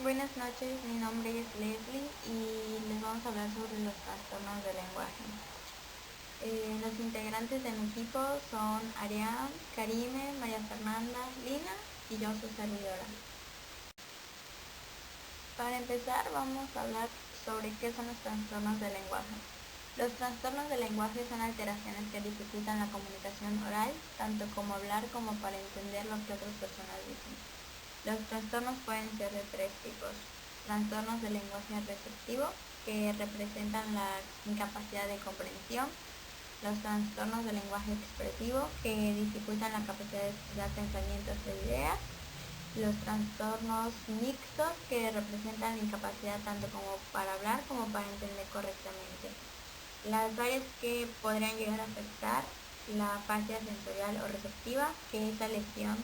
Buenas noches, mi nombre es Leslie y les vamos a hablar sobre los trastornos del lenguaje. Los integrantes de mi equipo son Arián, Karime, María Fernanda, Lina y yo, su servidora. Para empezar, vamos a hablar sobre qué son los trastornos del lenguaje. Los trastornos del lenguaje son alteraciones que dificultan la comunicación oral, tanto como hablar como para entender lo que otras personas dicen. Los trastornos pueden ser de tres tipos: trastornos del lenguaje receptivo, que representan la incapacidad de comprensión; los trastornos del lenguaje expresivo, que dificultan la capacidad de expresar pensamientos e ideas; los trastornos mixtos, que representan la incapacidad tanto como para hablar como para entender correctamente. Las áreas que podrían llegar a afectar: la fascia sensorial o receptiva, que esa lesión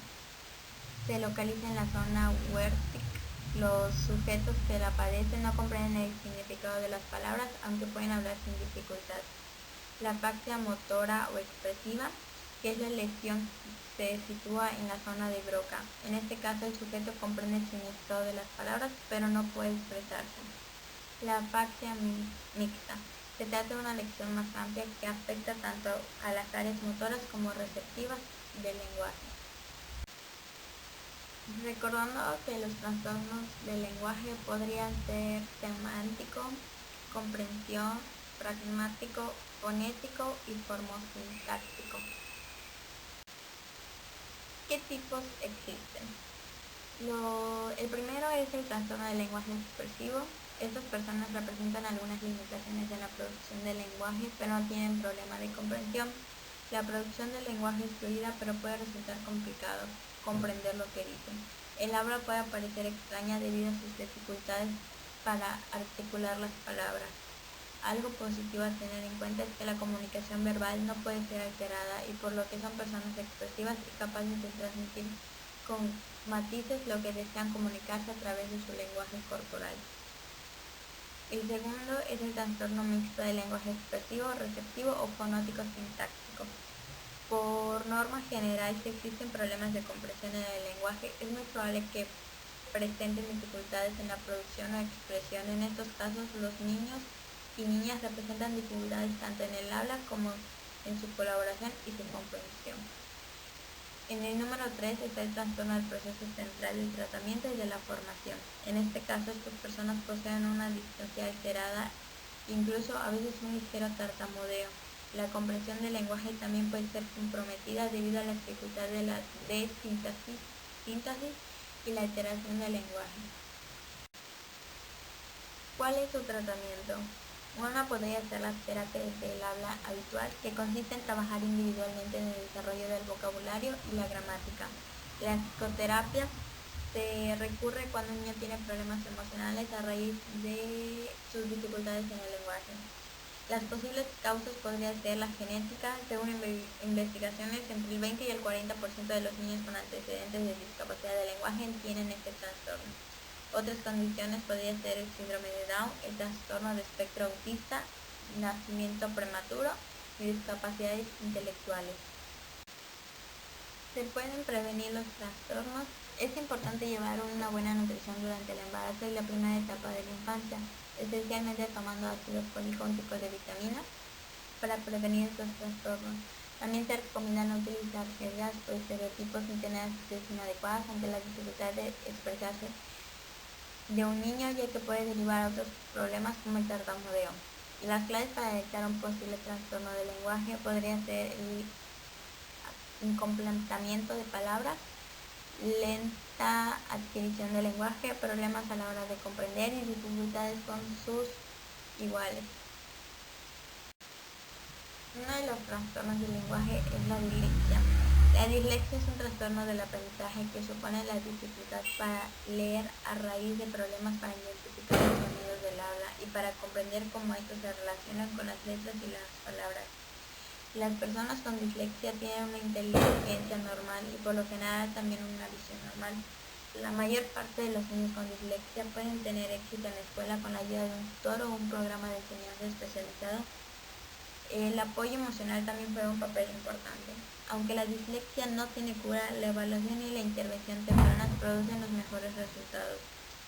se localiza en la zona Wernicke. Los sujetos que la padecen no comprenden el significado de las palabras, aunque pueden hablar sin dificultad. La fascia motora o expresiva, que es la lesión, se sitúa en la zona de Broca. En este caso, el sujeto comprende el significado de las palabras, pero no puede expresarse. La fascia mixta. Se trata de una lesión más amplia que afecta tanto a las áreas motoras como receptivas del lenguaje. Recordando que los trastornos del lenguaje podrían ser semántico, comprensión, pragmático, fonético y formosintáctico. ¿Qué tipos existen? El primero es el trastorno del lenguaje expresivo. Estas personas representan algunas limitaciones en la producción del lenguaje, pero no tienen problema de comprensión. La producción del lenguaje es fluida, pero puede resultar complicado comprender lo que dicen. El habla puede parecer extraña debido a sus dificultades para articular las palabras. Algo positivo a tener en cuenta es que la comunicación verbal no puede ser alterada, y por lo que son personas expresivas y capaces de transmitir con matices lo que desean comunicarse a través de su lenguaje corporal. El segundo es el trastorno mixto del lenguaje expresivo, receptivo o fonótico-sintáctico. Por norma general, si existen problemas de comprensión en el lenguaje, es muy probable que presenten dificultades en la producción o expresión. En estos casos, los niños y niñas representan dificultades tanto en el habla como en su colaboración y su comprensión. En el número 3 está el trastorno del proceso central del tratamiento y de la formación. En este caso, estas personas poseen una dislexia alterada, incluso a veces un ligero tartamudeo. La comprensión del lenguaje también puede ser comprometida debido a la dificultad de síntesis y la alteración del lenguaje. ¿Cuál es su tratamiento? Una podría ser la terapia del habla habitual, que consiste en trabajar individualmente en el desarrollo del vocabulario y la gramática. La psicoterapia se recurre cuando un niño tiene problemas emocionales a raíz de sus dificultades en el lenguaje. Las posibles causas podrían ser la genética. Según investigaciones, entre el 20 y el 40% de los niños con antecedentes de discapacidad de lenguaje tienen este trastorno. Otras condiciones podrían ser el síndrome de Down, el trastorno de espectro autista, nacimiento prematuro y discapacidades intelectuales. ¿Se pueden prevenir los trastornos? Es importante llevar una buena nutrición durante el embarazo y la primera etapa de la infancia, esencialmente tomando ácido fólico, un tipo de vitamina, para prevenir estos trastornos. También se recomienda no utilizar jergas o estereotipos ni tener actitudes inadecuadas ante la dificultad de expresarse de un niño, ya que puede derivar a otros problemas como el tartamudeo. Las claves para detectar un posible trastorno del lenguaje podrían ser el incompletamiento de palabras, lenta adquisición del lenguaje, problemas a la hora de comprender y dificultades con sus iguales. Uno de los trastornos del lenguaje es la dislexia. La dislexia es un trastorno del aprendizaje que supone la dificultad para leer a raíz de problemas para identificar los sonidos del habla y para comprender cómo estos se relacionan con las letras y las palabras. Las personas con dislexia tienen una inteligencia normal y por lo general también una visión normal. La mayor parte de los niños con dislexia pueden tener éxito en la escuela con la ayuda de un tutor o un programa de enseñanza especializado. El apoyo emocional también juega un papel importante. Aunque la dislexia no tiene cura, la evaluación y la intervención temprana producen los mejores resultados.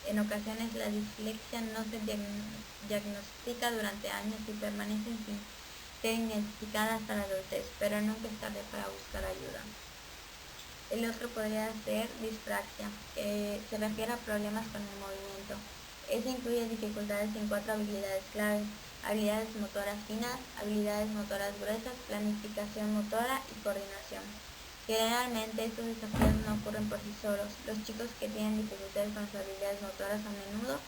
En ocasiones la dislexia no se diagnostica durante años y permanece sin ser identificada hasta la adultez, pero nunca es tarde para buscar ayuda. El otro podría ser dispraxia, que se refiere a problemas con el movimiento. Eso incluye dificultades en 4 habilidades clave: habilidades motoras finas, habilidades motoras gruesas, planificación motora y coordinación. Generalmente estos desafíos no ocurren por sí solos. Los chicos que tienen dificultades con sus habilidades motoras a menudo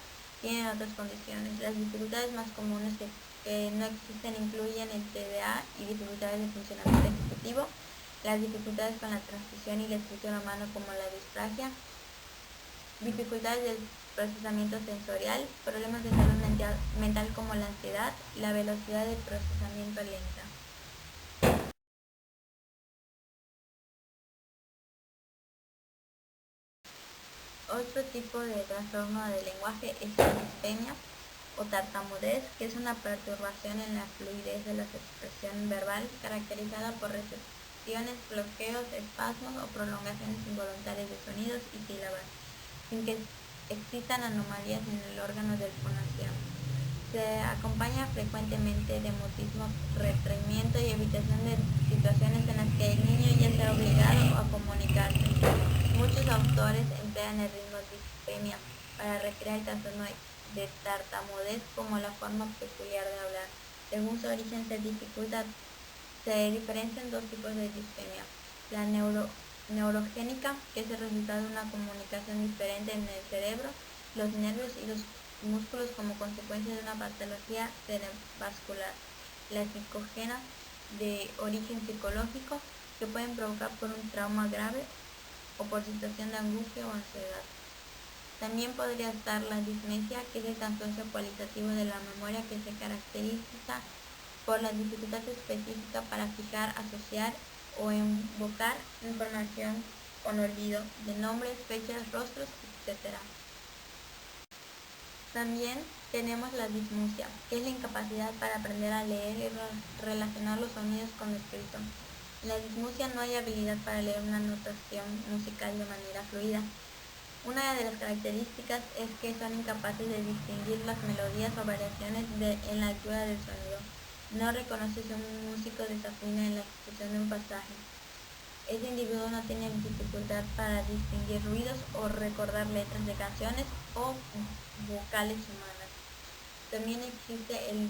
tienen otras condiciones. Las dificultades más comunes que no existen incluyen el TDA y dificultades de funcionamiento ejecutivo, las dificultades con la transcripción y la escritura a mano como la dispraxia, dificultades del procesamiento sensorial, problemas de salud mental como la ansiedad, la velocidad de procesamiento lenta. Otro tipo de trastorno del lenguaje es la dispenia o tartamudez, que es una perturbación en la fluidez de la expresión verbal caracterizada por recepciones, bloqueos, espasmos o prolongaciones involuntarias de sonidos y sílabas, sin que existan anomalías en el órgano de fonación. Se acompaña frecuentemente de mutismo, retraimiento y evitación de situaciones en las que el niño ya será obligado a comunicarse. Muchos autores emplean el ritmo dispenia para recrear el trastorno de tartamudez como la forma peculiar de hablar. Según su origen se diferencian dos tipos de dispenia: la neurogénica, que es el resultado de una comunicación diferente en el cerebro, los nervios y los músculos como consecuencia de una patología cerebrovascular; la psicogena, de origen psicológico, que pueden provocar por un trauma grave o por situación de angustia o ansiedad. También podría estar la dismesia, que es el cansancio cualitativo de la memoria que se caracteriza por la dificultad específica para fijar, asociar o invocar información con olvido de nombres, fechas, rostros, etc. También tenemos la dismusia, que es la incapacidad para aprender a leer y relacionar los sonidos con lo escrito. En la dismusia no hay habilidad para leer una notación musical de manera fluida. Una de las características es que son incapaces de distinguir las melodías o variaciones en la altura del sonido. No reconoce si un músico desafina en la ejecución de un pasaje. Ese individuo no tiene dificultad para distinguir ruidos o recordar letras de canciones o vocales humanas. También existe el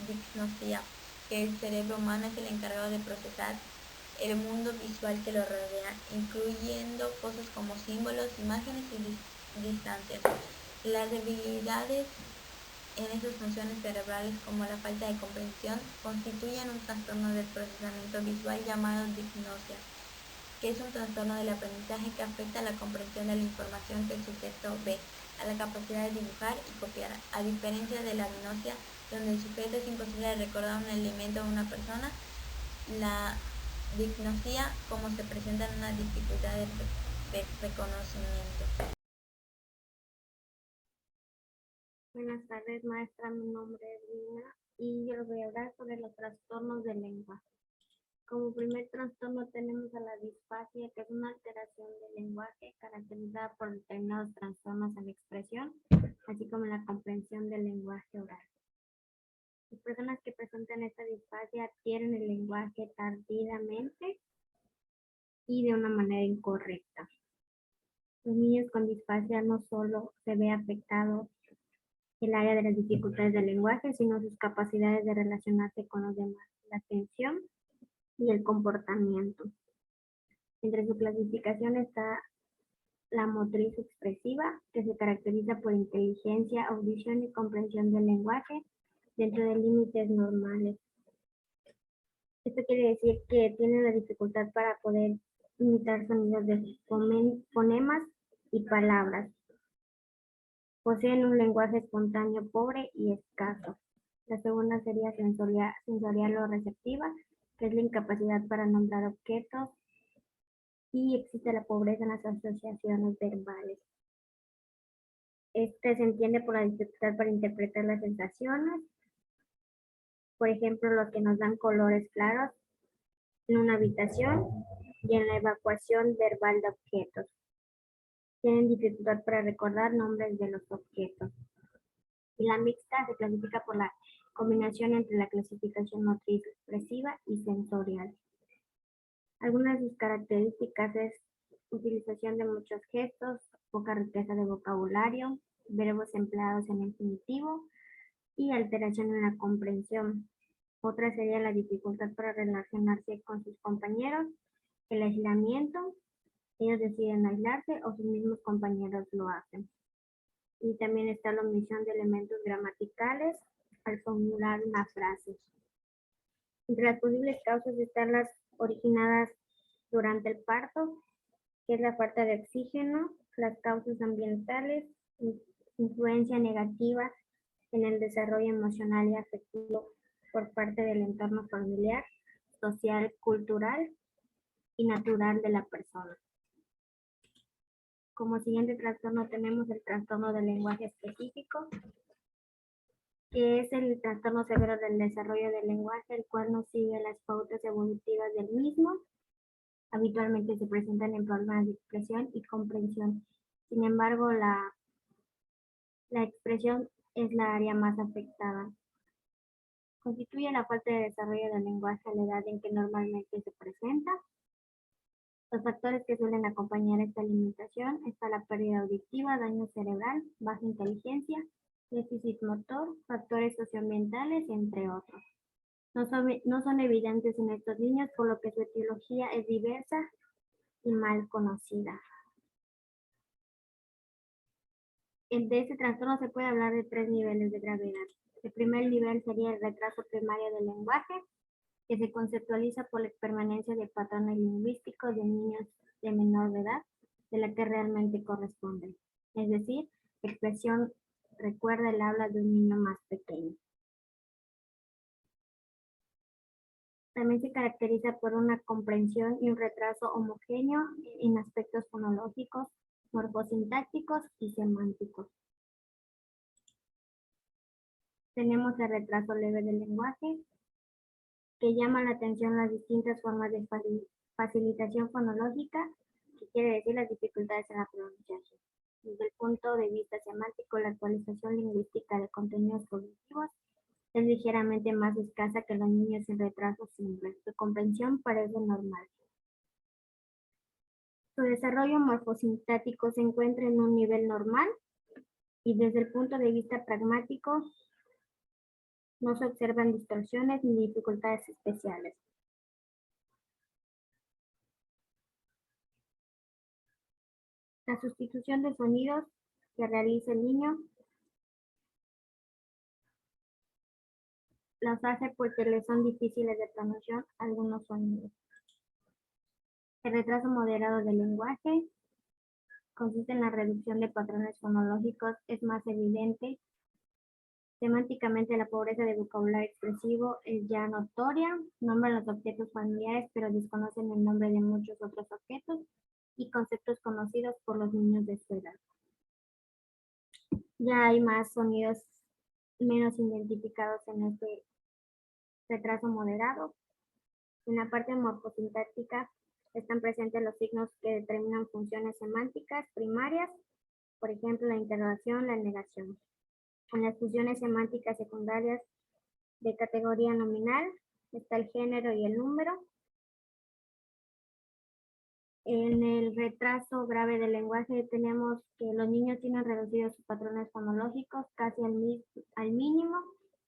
disgnosia, que el cerebro humano es el encargado de procesar el mundo visual que lo rodea, incluyendo cosas como símbolos, imágenes y distancias. Las debilidades en esas funciones cerebrales, como la falta de comprensión, constituyen un trastorno del procesamiento visual llamado disgnosia, que es un trastorno del aprendizaje que afecta a la comprensión de la información que el sujeto ve, a la capacidad de dibujar y copiar, a diferencia de la agnosia, donde el sujeto es imposible recordar un elemento o una persona. La disgnosia, como se presenta en una dificultad de reconocimiento. Buenas tardes, maestra. Mi nombre es Lina y yo les voy a hablar sobre los trastornos del lenguaje. Como primer trastorno tenemos a la disfasia, que es una alteración del lenguaje caracterizada por determinados trastornos en la expresión, así como en la comprensión del lenguaje oral. Las personas que presentan esta disfasia adquieren el lenguaje tardíamente y de una manera incorrecta. Los niños con disfasia no solo se ve afectado el área de las dificultades del lenguaje, sino sus capacidades de relacionarse con los demás, la atención y el comportamiento. Entre su clasificación está la motriz expresiva, que se caracteriza por inteligencia, audición y comprensión del lenguaje dentro de límites normales. Esto quiere decir que tienen la dificultad para poder imitar sonidos de fonemas y palabras. Poseen un lenguaje espontáneo pobre y escaso. La segunda sería sensorial o receptiva, que es la incapacidad para nombrar objetos, y existe la pobreza en las asociaciones verbales. Este se entiende por la dificultad para interpretar las sensaciones, por ejemplo, los que nos dan colores claros en una habitación y en la evacuación verbal de objetos. tienen dificultad para recordar nombres de los objetos. Y la mixta se clasifica por la combinación entre la clasificación motriz expresiva y sensorial. Algunas de sus características es utilización de muchos gestos, poca riqueza de vocabulario, verbos empleados en infinitivo y alteración en la comprensión. Otra sería la dificultad para relacionarse con sus compañeros, el aislamiento, ellos deciden aislarse o sus mismos compañeros lo hacen. Y también está la omisión de elementos gramaticales al formular una frase. Entre las posibles causas están las originadas durante el parto, que es la falta de oxígeno, las causas ambientales, influencia negativa en el desarrollo emocional y afectivo por parte del entorno familiar, social, cultural y natural de la persona. Como siguiente trastorno tenemos el trastorno del lenguaje específico, que es el trastorno severo del desarrollo del lenguaje, el cual no sigue las pautas evolutivas del mismo. Habitualmente se presentan en problemas de expresión y comprensión. Sin embargo, la expresión es la área más afectada. Constituye la falta de desarrollo del lenguaje a la edad en que normalmente se presenta. Los factores que suelen acompañar esta limitación está la pérdida auditiva, daño cerebral, baja inteligencia, déficit motor, factores socioambientales, entre otros. No son evidentes en estos niños, por lo que su etiología es diversa y mal conocida. De este trastorno se puede hablar de 3 niveles de gravedad. El primer nivel sería el retraso primario del lenguaje, que se conceptualiza por la permanencia de patrones lingüísticos de niños de menor edad de la que realmente corresponden. Es decir, la expresión recuerda el habla de un niño más pequeño. También se caracteriza por una comprensión y un retraso homogéneo en aspectos fonológicos, morfosintácticos y semánticos. Tenemos el retraso leve del lenguaje, que llama la atención las distintas formas de facilitación fonológica, que quiere decir las dificultades en la pronunciación. Desde el punto de vista semántico, la actualización lingüística de contenidos cognitivos es ligeramente más escasa que los niños sin retraso simple. Su comprensión parece normal. Su desarrollo morfosintático se encuentra en un nivel normal y desde el punto de vista pragmático no se observan distorsiones ni dificultades especiales. La sustitución de sonidos que realiza el niño las hace porque le son difíciles de pronunciar algunos sonidos. El retraso moderado del lenguaje consiste en la reducción de patrones fonológicos, es más evidente. Semánticamente, la pobreza de vocabulario expresivo es ya notoria, nombran los objetos familiares pero desconocen el nombre de muchos otros objetos y conceptos conocidos por los niños de su edad. Ya hay más sonidos menos identificados en este retraso moderado. En la parte morfosintáctica están presentes los signos que determinan funciones semánticas primarias, por ejemplo, la interrogación, la negación. En las funciones semánticas secundarias de categoría nominal está el género y el número. En el retraso grave del lenguaje tenemos que los niños tienen reducidos sus patrones fonológicos casi al mínimo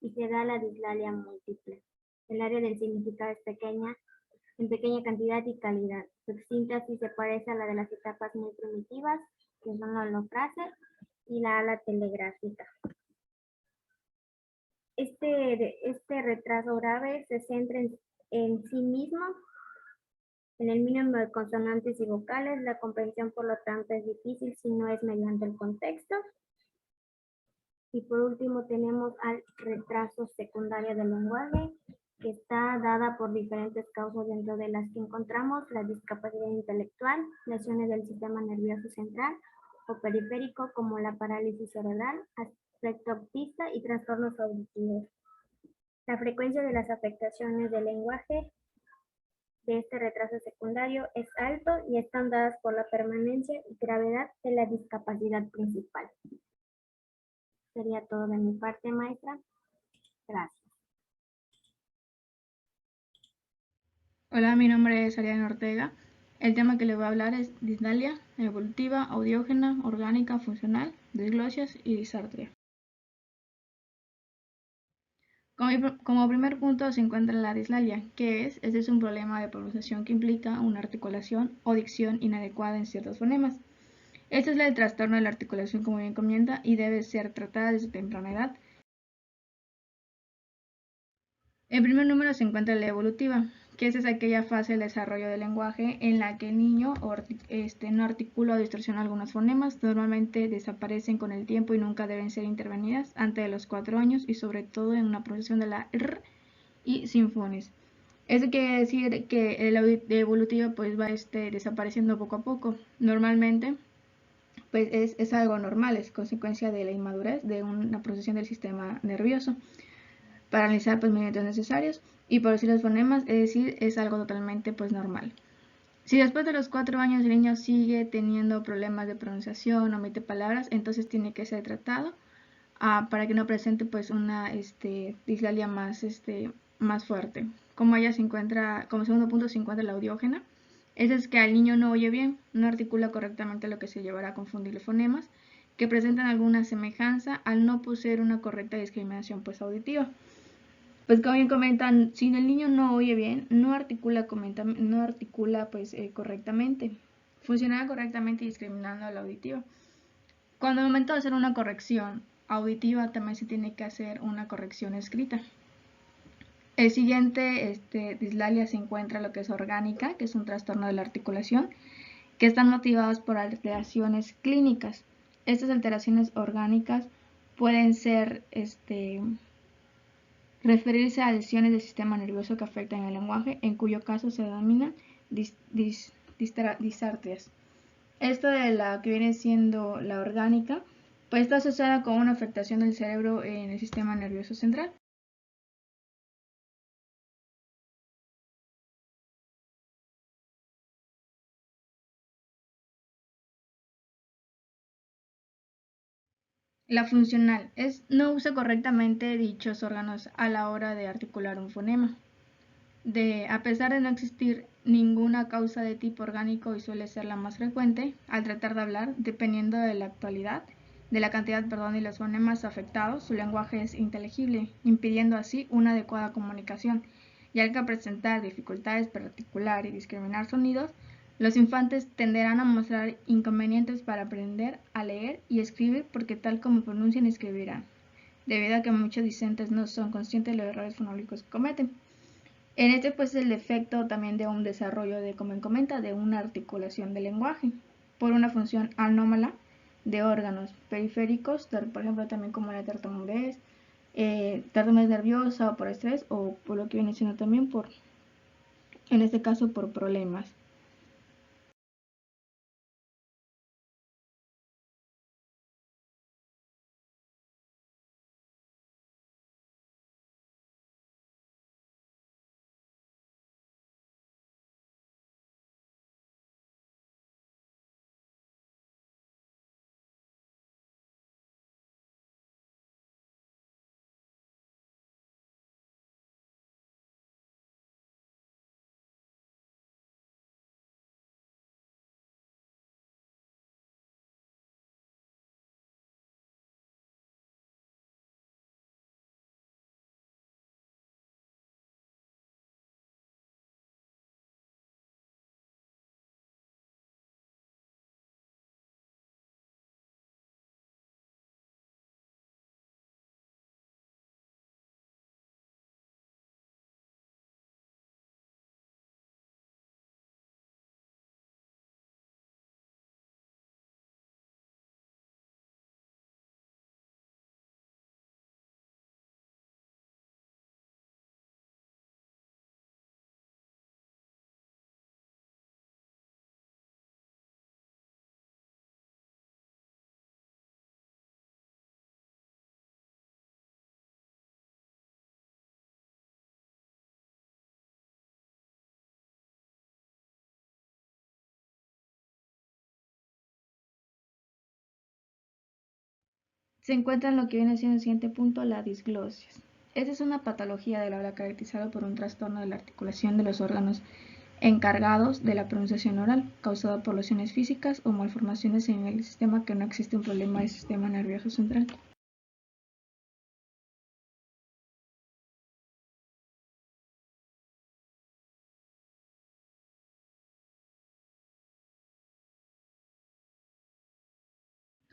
y se da la dislalia múltiple. El área del significado es pequeña, en pequeña cantidad y calidad. Su síntesis se parece a la de las etapas muy primitivas, que son la holofrase y la ala telegráfica. Este retraso grave se centra en sí mismo, en el mínimo de consonantes y vocales. La comprensión, por lo tanto, es difícil si no es mediante el contexto. Y por último tenemos al retraso secundario del lenguaje, que está dada por diferentes causas, dentro de las que encontramos la discapacidad intelectual, lesiones del sistema nervioso central o periférico como la parálisis cerebral, aspecto autista y trastornos auditivos. La frecuencia de las afectaciones del lenguaje de este retraso secundario es alto y están dadas por la permanencia y gravedad de la discapacidad principal. Sería todo de mi parte, maestra. Gracias. Hola, mi nombre es Ariana Ortega. El tema que les voy a hablar es disdalia evolutiva, audiógena, orgánica, funcional, disglosias y disartria. Como primer punto se encuentra la dislalia, que es, este es un problema de pronunciación que implica una articulación o dicción inadecuada en ciertos fonemas. Este es el trastorno de la articulación, como bien comenta, y debe ser tratada desde temprana edad. En primer número se encuentra la evolutiva, que es aquella fase del desarrollo del lenguaje en la que el niño no articula o distorsiona algunos fonemas, normalmente desaparecen con el tiempo y nunca deben ser intervenidas antes de los 4 años y sobre todo en una pronunciación de la R y sinfones. Eso quiere decir que el evolutivo pues va desapareciendo poco a poco. Normalmente pues es algo normal, es consecuencia de la inmadurez de una procesión del sistema nervioso para realizar pues movimientos necesarios y producir los fonemas, es decir, es algo totalmente pues normal. Si después de los 4 años el niño sigue teniendo problemas de pronunciación, omite palabras, entonces tiene que ser tratado para que no presente pues una dislalia más fuerte. Como ella se encuentra, como segundo punto se encuentra la audiógena. Eso es que al niño no oye bien, no articula correctamente, lo que se llevará a confundir los fonemas, que presentan alguna semejanza al no poseer una correcta discriminación pues auditiva. Pues como bien comentan, si el niño no oye bien, no articula pues correctamente, funcionará correctamente discriminando la auditiva. Cuando al momento de hacer una corrección auditiva también se tiene que hacer una corrección escrita. El siguiente dislalia se encuentra lo que es orgánica, que es un trastorno de la articulación, que están motivados por alteraciones clínicas. Estas alteraciones orgánicas pueden ser referirse a lesiones del sistema nervioso que afectan el lenguaje, en cuyo caso se denominan disartrias. Esto de la que viene siendo la orgánica, pues está asociada con una afectación del cerebro en el sistema nervioso central. La funcional no usa correctamente dichos órganos a la hora de articular un fonema. A pesar de no existir ninguna causa de tipo orgánico y suele ser la más frecuente, al tratar de hablar, dependiendo de la cantidad y los fonemas afectados, su lenguaje es inteligible, impidiendo así una adecuada comunicación, y al que presentar dificultades para articular y discriminar sonidos, los infantes tenderán a mostrar inconvenientes para aprender a leer y escribir porque tal como pronuncian escribirán, debido a que muchos discentes no son conscientes de los errores fonológicos que cometen. En este pues el efecto también de un desarrollo como comenta, de una articulación del lenguaje por una función anómala de órganos periféricos, por ejemplo también como la tartamudez nerviosa o por estrés o por lo que viene siendo también en este caso por problemas. se encuentra en lo que viene siendo el siguiente punto, la disglosia. Esta es una patología del habla caracterizada por un trastorno de la articulación de los órganos encargados de la pronunciación oral, causada por lesiones físicas o malformaciones en el sistema que no existe un problema del sistema nervioso central.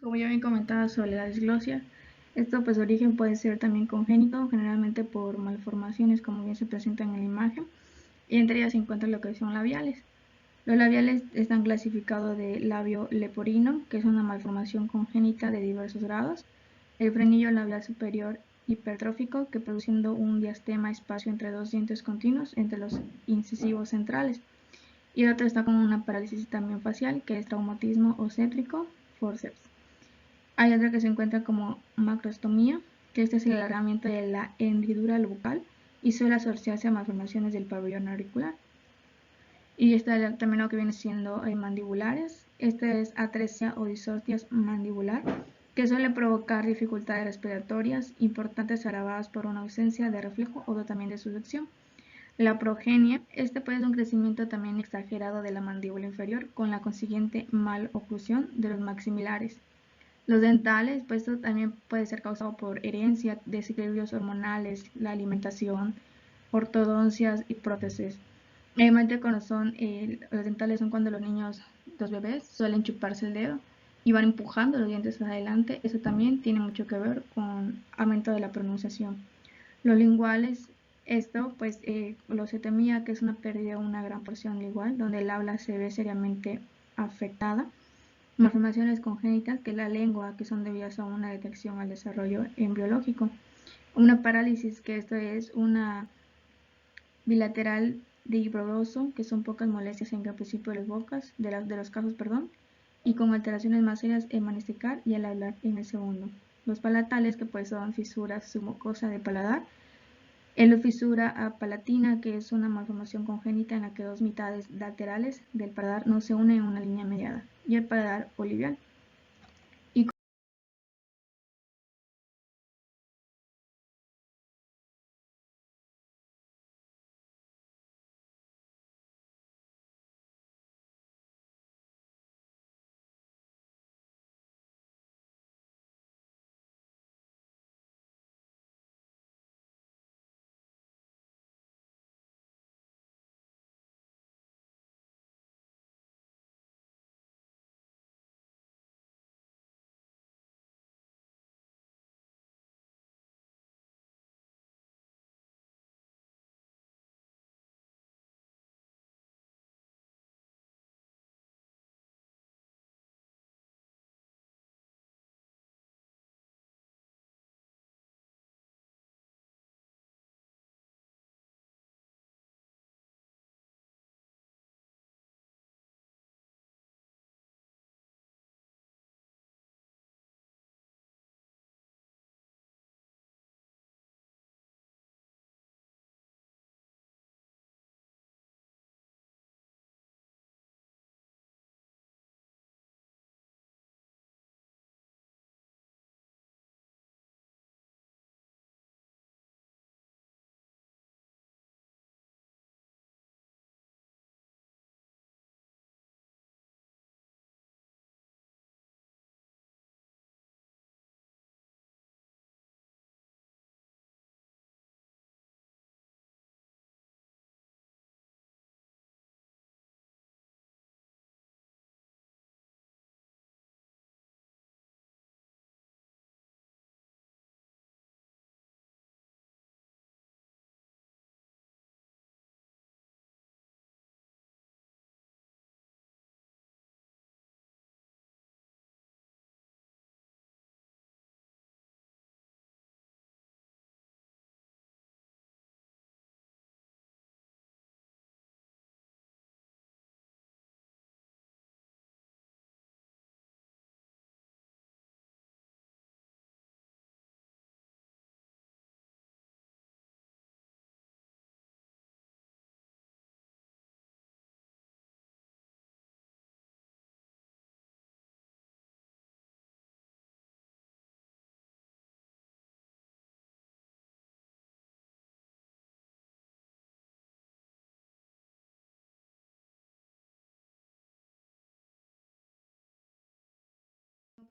Como ya bien comentaba sobre la disglosia, esto pues origen puede ser también congénito, generalmente por malformaciones como bien se presentan en la imagen, y entre ellas se encuentran lo que son labiales. Los labiales están clasificados de labio leporino, que es una malformación congénita de diversos grados, el frenillo labial superior hipertrófico, que produciendo un diastema espacio entre dos dientes continuos entre los incisivos centrales, y el otro está con una parálisis también facial, que es traumatismo océntrico forceps. Hay otra que se encuentra como macrostomía, que este es el alargamiento de la hendidura bucal y suele asociarse a malformaciones del pabellón auricular. Y está también lo que viene siendo mandibulares. Este es atresia o disortia mandibular, que suele provocar dificultades respiratorias importantes agravadas por una ausencia de reflejo o también de succión. La progenia, este puede ser un crecimiento también exagerado de la mandíbula inferior con la consiguiente maloclusión de los maximilares. Los dentales, pues esto también puede ser causado por herencia, desequilibrios hormonales, la alimentación, ortodoncias y prótesis. Obviamente cuando son los dentales son cuando los niños, los bebés, suelen chuparse el dedo y van empujando los dientes hacia adelante. Eso también tiene mucho que ver con aumento de la pronunciación. Los linguales, esto pues glosotomía, que es una pérdida de una gran porción lingual, donde el habla se ve seriamente afectada. Malformaciones congénitas, que es la lengua, que son debidas a una detección al desarrollo embriológico. Una parálisis, que esto es una bilateral de brodoso, que son pocas molestias en el principio de las bocas, de los casos, y con alteraciones más serias en masticar y al hablar en el segundo. Los palatales, que pues son fisuras submucosa de paladar. El fisura palatina, que es una malformación congénita en la que dos mitades laterales del paladar no se unen en una línea mediada. Y el paladar olivial.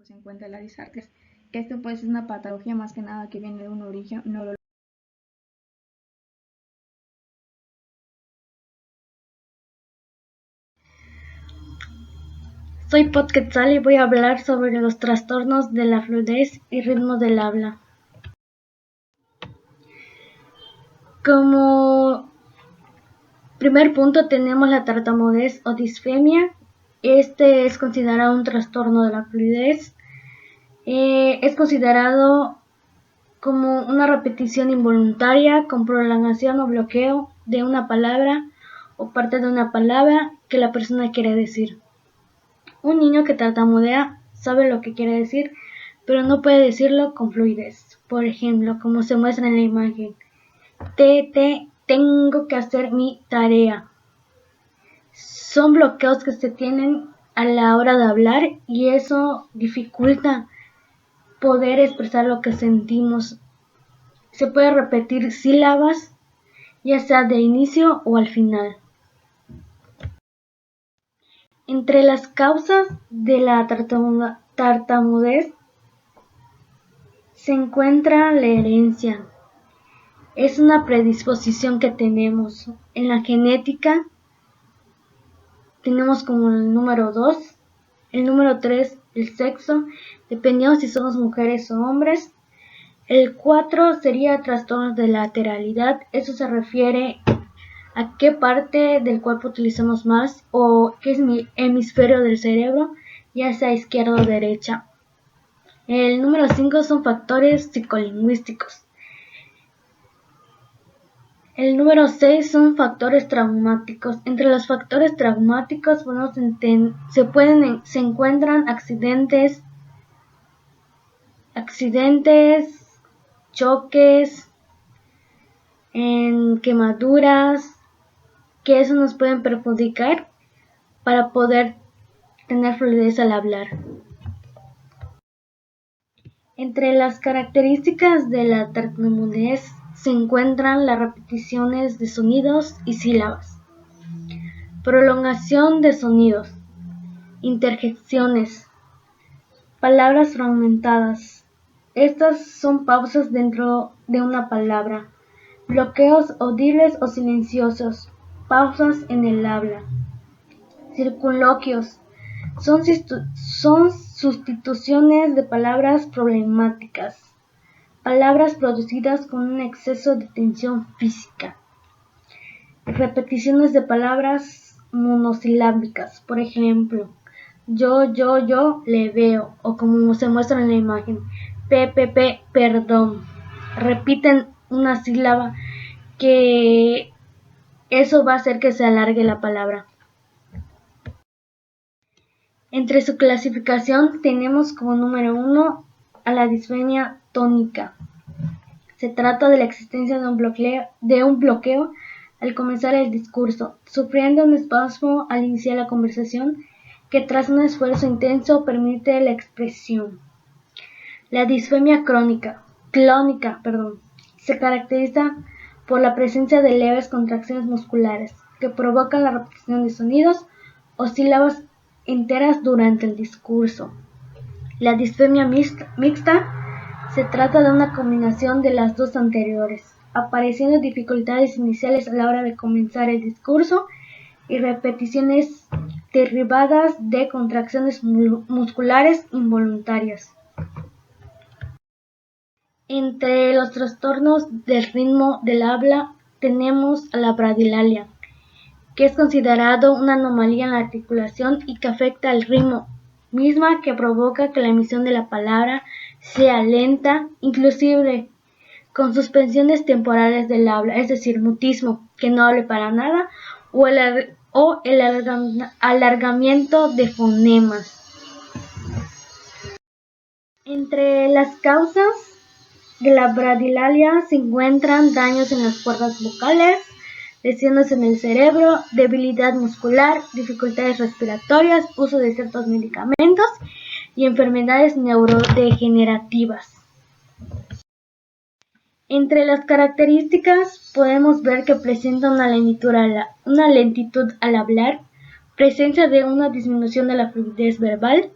pues se encuentra la disartria. Esto pues es una patología más que nada que viene de un origen neurológico. Soy Podquetzal y voy a hablar sobre los trastornos de la fluidez y ritmo del habla. Como primer punto tenemos la tartamudez o disfemia. Este es considerado un trastorno de la fluidez. Es considerado como una repetición involuntaria con prolongación o bloqueo de una palabra o parte de una palabra que la persona quiere decir. Un niño que tartamudea sabe lo que quiere decir, pero no puede decirlo con fluidez. Por ejemplo, como se muestra en la imagen, tengo que hacer mi tarea. Son bloqueos que se tienen a la hora de hablar y eso dificulta poder expresar lo que sentimos. Se puede repetir sílabas, ya sea de inicio o al final. Entre las causas de la tartamudez se encuentra la herencia. Es una predisposición que tenemos. En la genética tenemos como el número 2, el número 3, el sexo, dependiendo si somos mujeres o hombres. El 4 sería trastornos de lateralidad. Eso se refiere a qué parte del cuerpo utilizamos más o qué es mi hemisferio del cerebro, ya sea izquierda o derecha. El número 5 son factores psicolingüísticos. El número 6 son factores traumáticos. Entre los factores traumáticos se encuentran accidentes, choques, quemaduras, que eso nos pueden perjudicar para poder tener fluidez al hablar. Entre las características de la tartamudez se encuentran las repeticiones de sonidos y sílabas, prolongación de sonidos, interjecciones, palabras fragmentadas. Estas son pausas dentro de una palabra, bloqueos audibles o silenciosos, pausas en el habla. Circunloquios son sustituciones de palabras problemáticas, palabras producidas con un exceso de tensión física. Repeticiones de palabras monosilábicas, por ejemplo, yo le veo, o como se muestra en la imagen, perdón. Repiten una sílaba que eso va a hacer que se alargue la palabra. Entre su clasificación tenemos como número 1 a la disfemia tónica. Se trata de la existencia de un bloqueo al comenzar el discurso, sufriendo un espasmo al iniciar la conversación que tras un esfuerzo intenso permite la expresión. La disfemia clónica, se caracteriza por la presencia de leves contracciones musculares que provocan la repetición de sonidos o sílabas enteras durante el discurso. La disfemia mixta se trata de una combinación de las dos anteriores, apareciendo dificultades iniciales a la hora de comenzar el discurso y repeticiones derivadas de contracciones musculares involuntarias. Entre los trastornos del ritmo del habla tenemos a la bradilalia, que es considerado una anomalía en la articulación y que afecta al ritmo, misma que provoca que la emisión de la palabra sea lenta, inclusive con suspensiones temporales del habla, es decir, mutismo, que no hable para nada, o el alargamiento de fonemas. Entre las causas de la bradilalia se encuentran daños en las cuerdas vocales, lesiones en el cerebro, debilidad muscular, dificultades respiratorias, uso de ciertos medicamentos y enfermedades neurodegenerativas. Entre las características podemos ver que presenta una lentitud al hablar, presencia de una disminución de la fluidez verbal,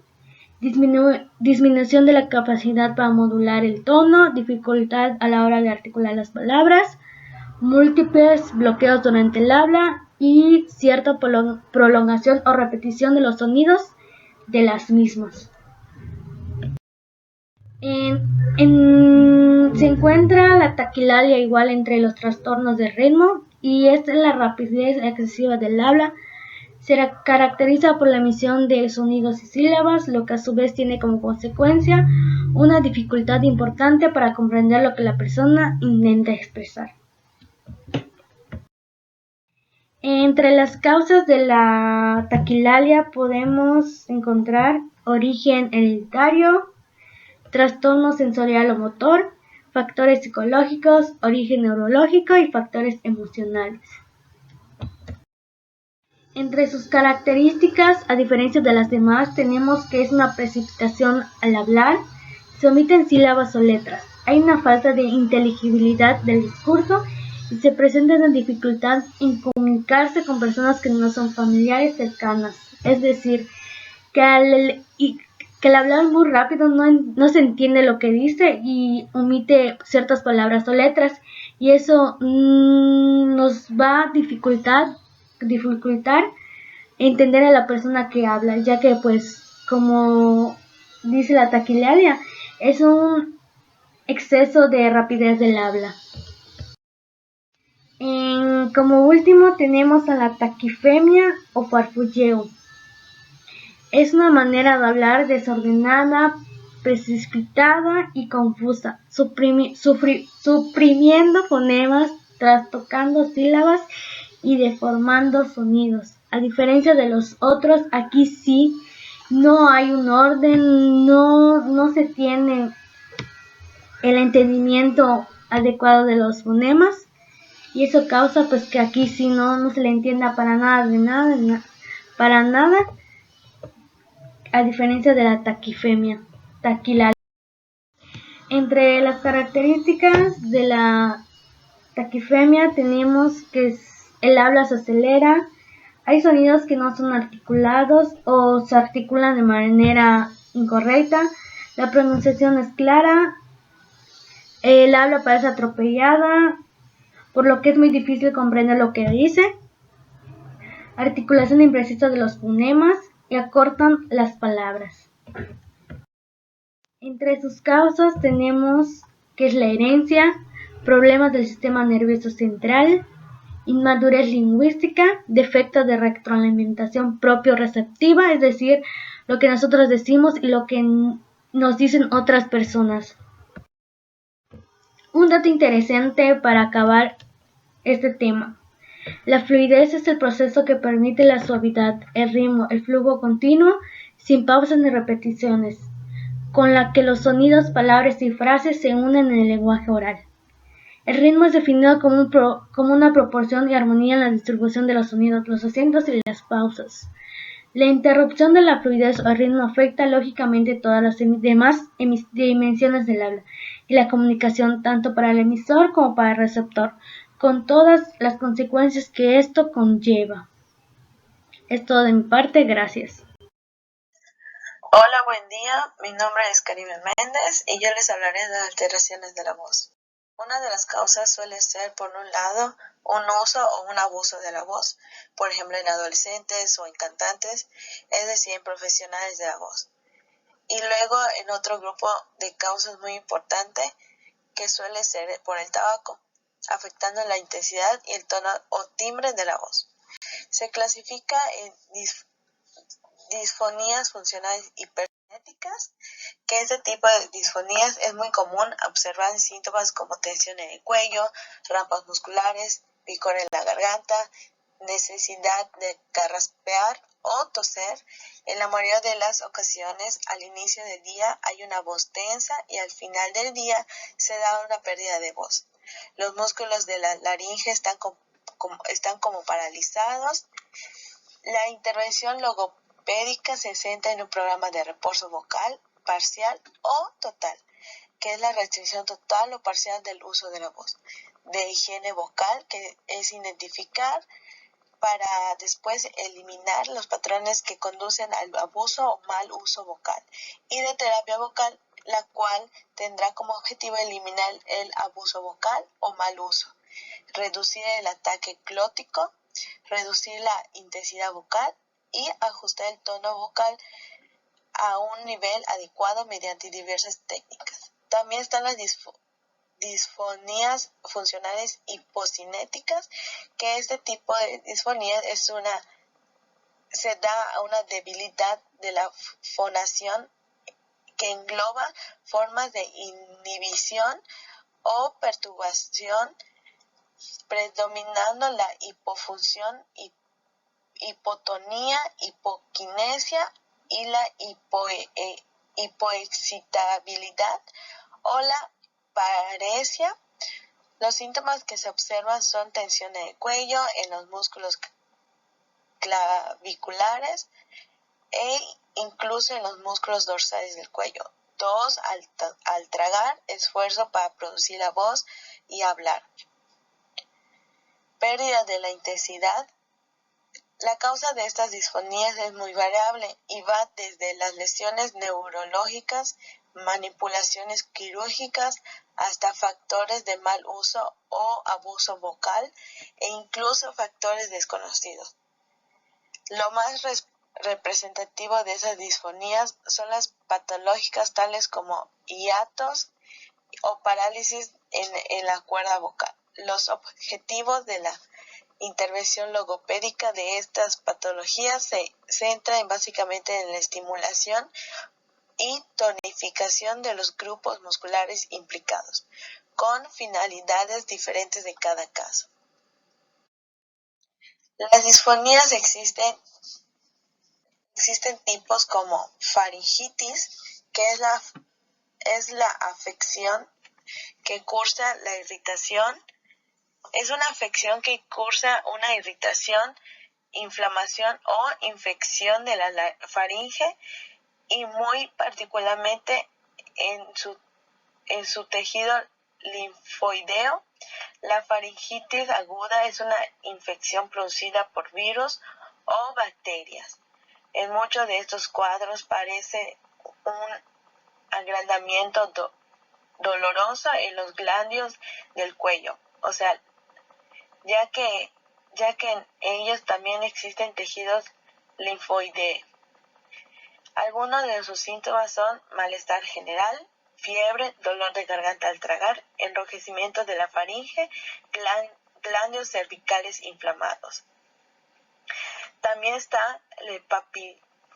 disminución de la capacidad para modular el tono, dificultad a la hora de articular las palabras, múltiples bloqueos durante el habla y cierta prolongación o repetición de los sonidos de las mismas. Se encuentra la taquilalia igual entre los trastornos del ritmo, y esta es la rapidez excesiva del habla. Se caracteriza por la emisión de sonidos y sílabas, lo que a su vez tiene como consecuencia una dificultad importante para comprender lo que la persona intenta expresar. Entre las causas de la taquilalia podemos encontrar origen hereditario, trastorno sensorial o motor, factores psicológicos, origen neurológico y factores emocionales. Entre sus características, a diferencia de las demás, tenemos que es una precipitación al hablar, se omiten sílabas o letras, hay una falta de inteligibilidad del discurso y se presenta una dificultad en comunicarse con personas que no son familiares cercanas. Es decir, que al hablar muy rápido no se entiende lo que dice y omite ciertas palabras o letras, y eso nos va a dificultar entender a la persona que habla, ya que pues como dice la taquilalia, es un exceso de rapidez del habla. Como último tenemos a la taquifemia o farfulleo. Es una manera de hablar desordenada, precipitada y confusa, suprimiendo fonemas, trastocando sílabas y deformando sonidos. A diferencia de los otros, aquí sí no hay un orden, no se tiene el entendimiento adecuado de los fonemas, y eso causa pues que aquí sí no se le entienda para nada, a diferencia de la taquilalia. Entre las características de la taquifemia tenemos que el habla se acelera, hay sonidos que no son articulados o se articulan de manera incorrecta, la pronunciación es clara, el habla parece atropellada, por lo que es muy difícil comprender lo que dice, articulación imprecisa de los fonemas y acortan las palabras. Entre sus causas tenemos que es la herencia, problemas del sistema nervioso central, inmadurez lingüística, defecto de retroalimentación propio-receptiva, es decir, lo que nosotros decimos y lo que nos dicen otras personas. Un dato interesante para acabar este tema. La fluidez es el proceso que permite la suavidad, el ritmo, el flujo continuo, sin pausas ni repeticiones, con la que los sonidos, palabras y frases se unen en el lenguaje oral. El ritmo es definido como una proporción y armonía en la distribución de los sonidos, los acentos y las pausas. La interrupción de la fluidez o ritmo afecta lógicamente todas las demás dimensiones del habla y la comunicación, tanto para el emisor como para el receptor, con todas las consecuencias que esto conlleva. Es todo de mi parte, gracias. Hola, buen día. Mi nombre es Karime Méndez y yo les hablaré de las alteraciones de la voz. Una de las causas suele ser, por un lado, un uso o un abuso de la voz, por ejemplo en adolescentes o en cantantes, es decir, en profesionales de la voz. Y luego en otro grupo de causas muy importante, que suele ser por el tabaco, afectando la intensidad y el tono o timbre de la voz. Se clasifica en disfonías funcionales hiperkinéticas, que este tipo de disfonías es muy común observar en síntomas como tensión en el cuello, rampas musculares, picor en la garganta, necesidad de carraspear o toser. En la mayoría de las ocasiones, al inicio del día hay una voz tensa y al final del día se da una pérdida de voz. Los músculos de la laringe están como paralizados. La intervención logopédica se centra en un programa de reposo vocal parcial o total, que es la restricción total o parcial del uso de la voz, de higiene vocal, que es identificar para después eliminar los patrones que conducen al abuso o mal uso vocal, y de terapia vocal, la cual tendrá como objetivo eliminar el abuso vocal o mal uso, reducir el ataque glótico, reducir la intensidad vocal y ajustar el tono vocal a un nivel adecuado mediante diversas técnicas. También están las disfonías funcionales hipocinéticas, que este tipo de disfonía se da a una debilidad de la fonación que engloba formas de inhibición o perturbación, predominando la hipofunción, hipotonía, hipoquinesia y la hipoexcitabilidad o la paresia. Los síntomas que se observan son tensión en el cuello, en los músculos claviculares e incluso en los músculos dorsales del cuello. Tos al tragar, esfuerzo para producir la voz y hablar. Pérdida de la intensidad. La causa de estas disfonías es muy variable y va desde las lesiones neurológicas, manipulaciones quirúrgicas, hasta factores de mal uso o abuso vocal e incluso factores desconocidos. Lo más representativo de esas disfonías son las patológicas tales como hiatos o parálisis en la cuerda vocal. Los objetivos de la intervención logopédica de estas patologías se centran básicamente en la estimulación y tonificación de los grupos musculares implicados, con finalidades diferentes de cada caso. Las disfonías existen tipos como faringitis, que es la afección que cursa la irritación. Es una afección que cursa una irritación, inflamación o infección de la faringe y muy particularmente en su tejido linfoideo. La faringitis aguda es una infección producida por virus o bacterias. En muchos de estos cuadros parece un agrandamiento doloroso en los ganglios del cuello, o sea, ya que en ellos también existen tejidos linfoideos. Algunos de sus síntomas son malestar general, fiebre, dolor de garganta al tragar, enrojecimiento de la faringe, ganglios cervicales inflamados. También está la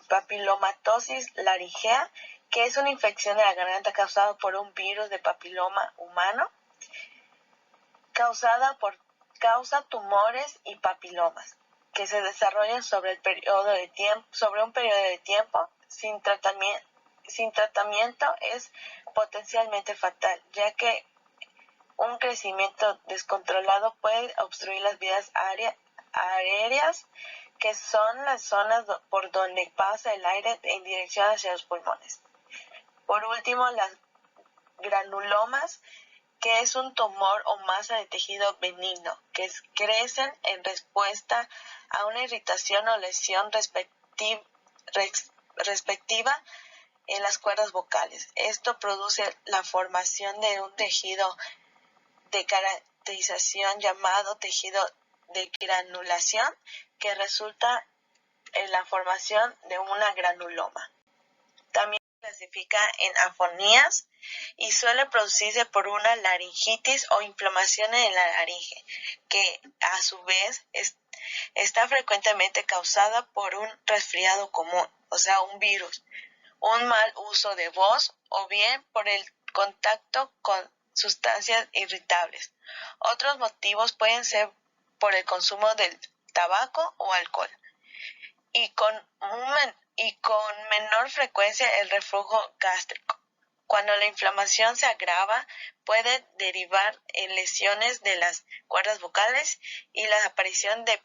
papilomatosis laringea, que es una infección de la garganta causada por un virus de papiloma humano, causa tumores y papilomas que se desarrollan sobre un periodo de tiempo. Sin tratamiento es potencialmente fatal, ya que un crecimiento descontrolado puede obstruir las vías aéreas, que son las zonas por donde pasa el aire en dirección hacia los pulmones. Por último, las granulomas, que es un tumor o masa de tejido benigno, que crecen en respuesta a una irritación o lesión respectiva en las cuerdas vocales. Esto produce la formación de un tejido de caracterización llamado tejido de granulación, que resulta en la formación de una granuloma. También se clasifica en afonías y suele producirse por una laringitis o inflamación en la laringe, que a su vez está frecuentemente causada por un resfriado común, o sea, un virus, un mal uso de voz o bien por el contacto con sustancias irritables. Otros motivos pueden ser por el consumo del tabaco o alcohol y con menor frecuencia el reflujo gástrico. Cuando la inflamación se agrava, puede derivar en lesiones de las cuerdas vocales y la aparición de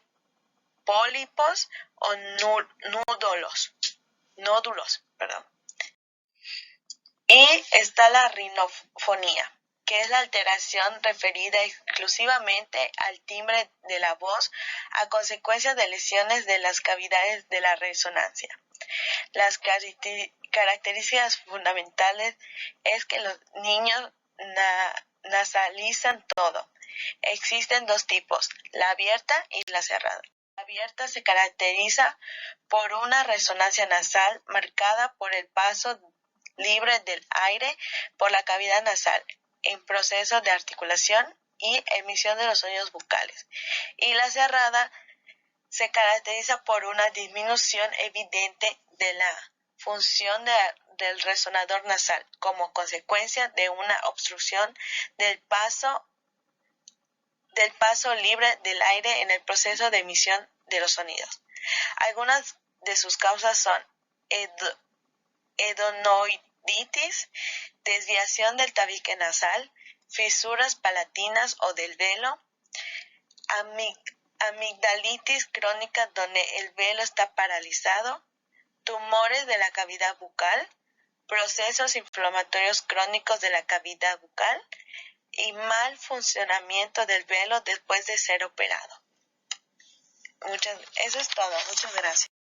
pólipos o nódulos. Y está la rinofonía, que es la alteración referida exclusivamente al timbre de la voz a consecuencia de lesiones de las cavidades de la resonancia. Las características fundamentales es que los niños nasalizan todo. Existen dos tipos, la abierta y la cerrada. La abierta se caracteriza por una resonancia nasal marcada por el paso libre del aire por la cavidad nasal en proceso de articulación y emisión de los sonidos bucales. Y la cerrada se caracteriza por una disminución evidente de la función del resonador nasal como consecuencia de una obstrucción del paso libre del aire en el proceso de emisión de los sonidos. Algunas de sus causas son edonoiditis, desviación del tabique nasal, fisuras palatinas o del velo, amigdalitis crónica donde el velo está paralizado, tumores de la cavidad bucal, procesos inflamatorios crónicos de la cavidad bucal y mal funcionamiento del velo después de ser operado. Eso es todo. Muchas gracias.